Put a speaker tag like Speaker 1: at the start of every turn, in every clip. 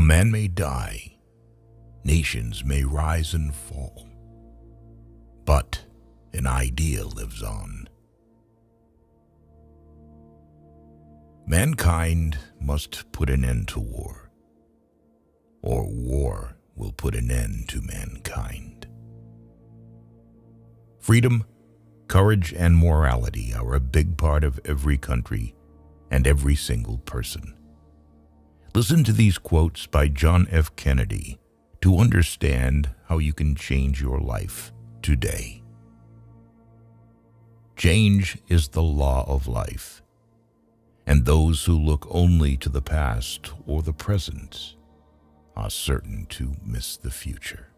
Speaker 1: man may die, nations may rise and fall, but an idea lives on. Mankind must put an end to war, or war will put an end to mankind. Freedom, courage, and morality are a big part of every country and every single person. Listen to these quotes by John F. Kennedy to understand how you can change your life today. Change is the law of life, and those who look only to the past or the present are certain to miss the future.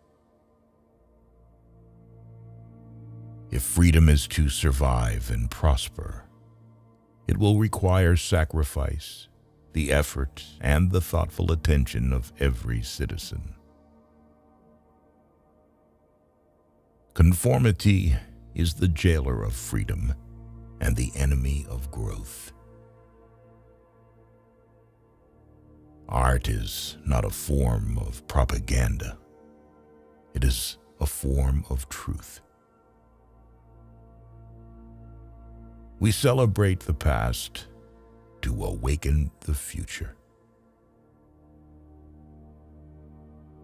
Speaker 1: If freedom is to survive and prosper, it will require sacrifice, the effort, and the thoughtful attention of every citizen. Conformity is the jailer of freedom and the enemy of growth. Art is not a form of propaganda. It is a form of truth. We celebrate the past to awaken the future.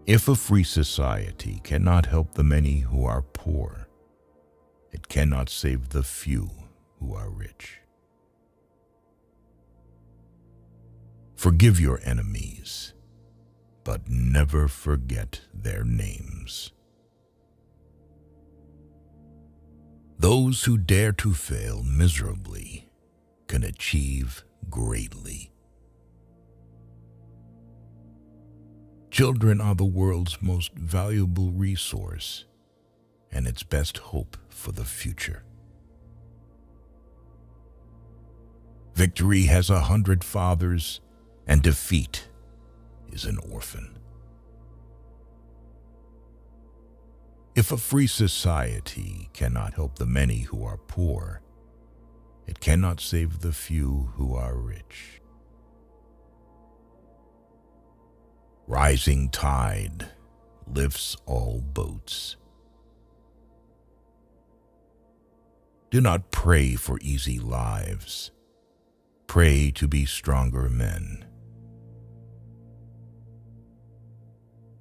Speaker 1: If a free society cannot help the many who are poor, it cannot save the few who are rich. Forgive your enemies, but never forget their names. Those who dare to fail miserably can achieve greatly. Children are the world's most valuable resource and its best hope for the future. Victory has 100 fathers, and defeat is an orphan. If a free society cannot help the many who are poor, it cannot save the few who are rich. Rising tide lifts all boats. Do not pray for easy lives. Pray to be stronger men.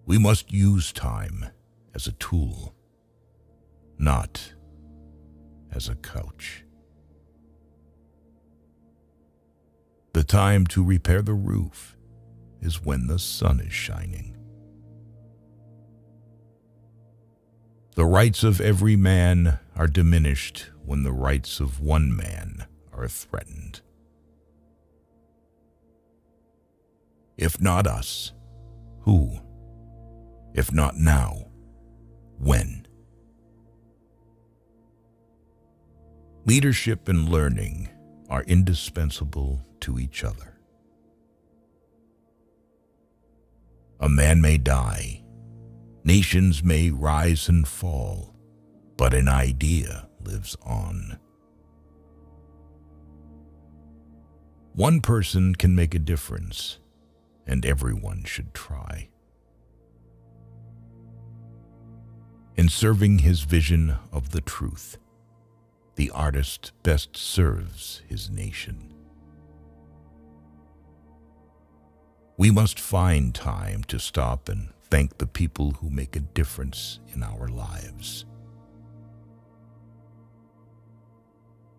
Speaker 1: We must use time as a tool, not as a couch. The time to repair the roof is when the sun is shining. The rights of every man are diminished when the rights of one man are threatened. If not us, who? If not now, when? Leadership and learning are indispensable to each other. A man may die, nations may rise and fall, but an idea lives on. One person can make a difference, and everyone should try. In serving his vision of the truth, the artist best serves his nation. We must find time to stop and thank the people who make a difference in our lives.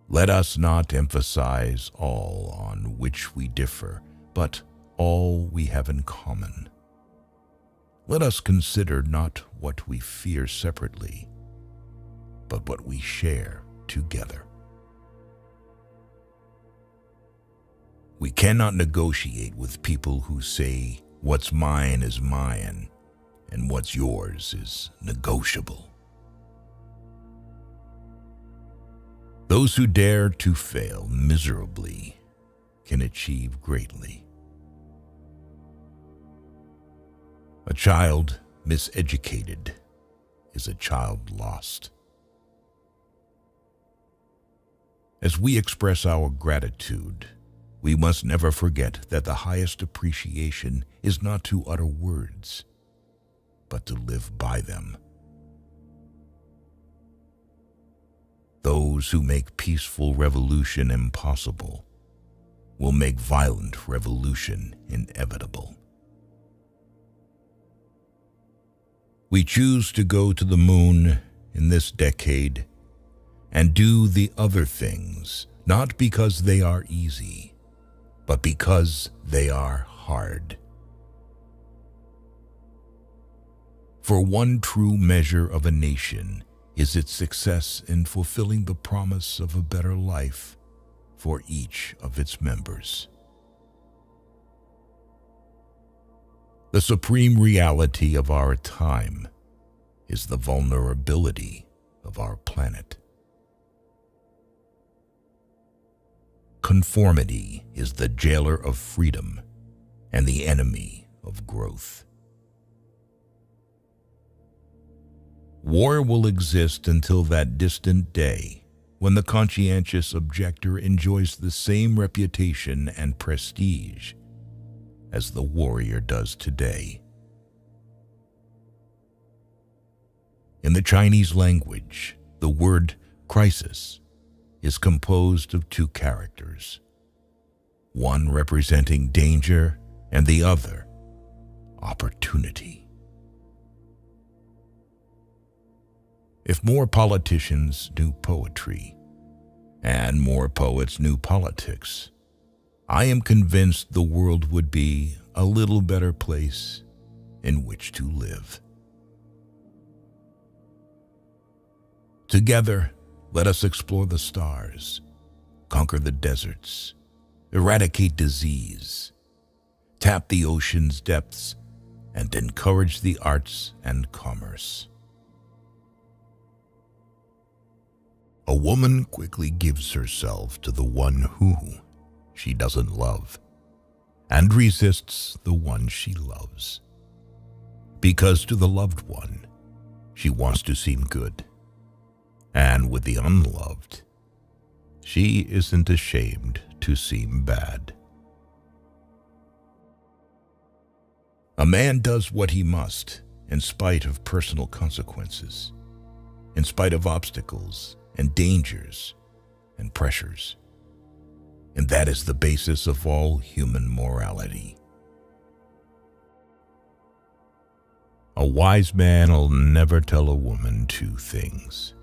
Speaker 1: Let us not emphasize all on which we differ, but all we have in common. Let us consider not what we fear separately, but what we share together. We cannot negotiate with people who say, "What's mine is mine, and what's yours is negotiable." Those who dare to fail miserably can achieve greatly. A child miseducated is a child lost. As we express our gratitude, We must never forget that the highest appreciation is not to utter words, but to live by them. Those who make peaceful revolution impossible will make violent revolution inevitable. We choose to go to the moon in this decade and do the other things, not because they are easy, but because they are hard. For one true measure of a nation is its success in fulfilling the promise of a better life for each of its members. The supreme reality of our time is the vulnerability of our planet. Conformity is the jailer of freedom and the enemy of growth. War will exist until that distant day when the conscientious objector enjoys the same reputation and prestige as the warrior does today. In the Chinese language, the word crisis is composed of two characters, one representing danger and the other opportunity. If more politicians knew poetry and more poets knew politics, I am convinced the world would be a little better place in which to live. Together, let us explore the stars, conquer the deserts, eradicate disease, tap the ocean's depths, and encourage the arts and commerce. A woman quickly gives herself to the one who she doesn't love, and resists the one she loves. Because to the loved one, she wants to seem good, and with the unloved, she isn't ashamed to seem bad. A man does what he must in spite of personal consequences, in spite of obstacles and dangers and pressures. And that is the basis of all human morality. A wise man will never tell a woman two things: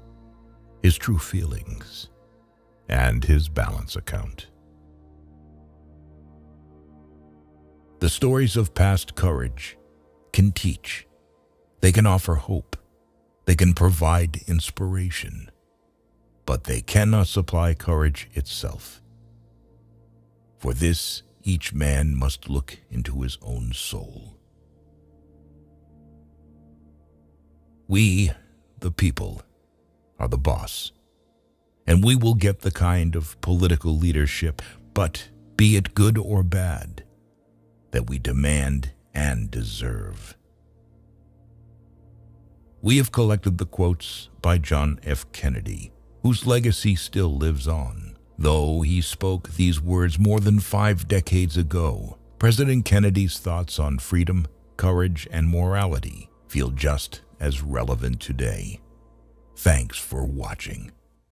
Speaker 1: his true feelings and his balance account. The stories of past courage can teach. They can offer hope. They can provide inspiration. But they cannot supply courage itself. For this, each man must look into his own soul. We, the people, are the boss, and we will get the kind of political leadership, but be it good or bad, that we demand and deserve. We have collected the quotes by John F. Kennedy, whose legacy still lives on. Though he spoke these words more than 5 decades ago, President Kennedy's thoughts on freedom, courage, and morality feel just as relevant today. Thanks for watching.